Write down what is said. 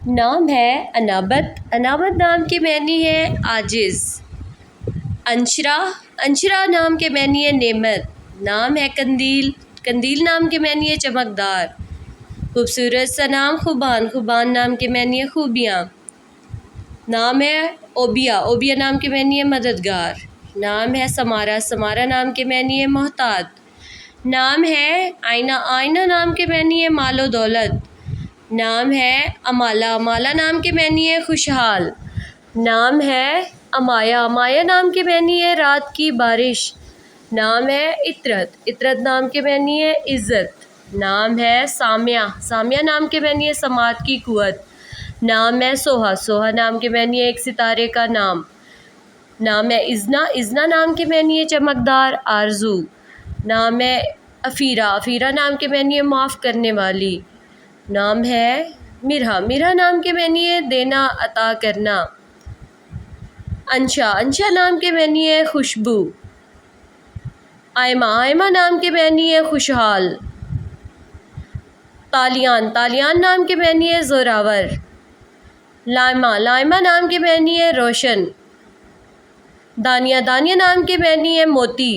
नाम है अनाबत। अनाबत नाम के मैनी है आजिज़। अंशरा। अंशरा नाम के मैनी है नेमत। नाम है कंदील। कंदील नाम के मैनी है चमकदार। खूबसूरत सा नाम खुबान। खुबान नाम के मैनी है खूबियाँ। नाम है ओबिया। ओबिया नाम के मैनी है मददगार। नाम है समारा। समारा नाम के मैनी है मोहताद। नाम है आइना। आइना नाम के मैनी है मालो दौलत। नाम है अमाला। अमाला नाम के मैनी है खुशहाल। नाम है अमाया। अमाया नाम के मैनी है रात की बारिश। नाम है इतरत। इतरत नाम के मैनी है इज़्ज़त। नाम है सामिया। सामिया नाम के मैनी है समात की कुवत। नाम है सोहा। सोहा नाम के मैनी है एक सितारे का नाम। नाम है इज़ना। इज़ना नाम के मैनी है चमकदार आरजू। नाम है अफ़ीरा। अफ़ीरा नाम के मैनी है माफ़ करने वाली। नाम है मिरहा। मिरहा नाम के मैनी है देना अता करना। अंशा। अंशा नाम के मैनी है खुशबू। आयमा। आयमा नाम के मैनी है खुशहाल। तालियान। तालियान नाम के मैनी है ज़ोरावर। लाइमा। लाइमा नाम के मैनी है रोशन। दानिया। दानिया नाम के मैनी है मोती।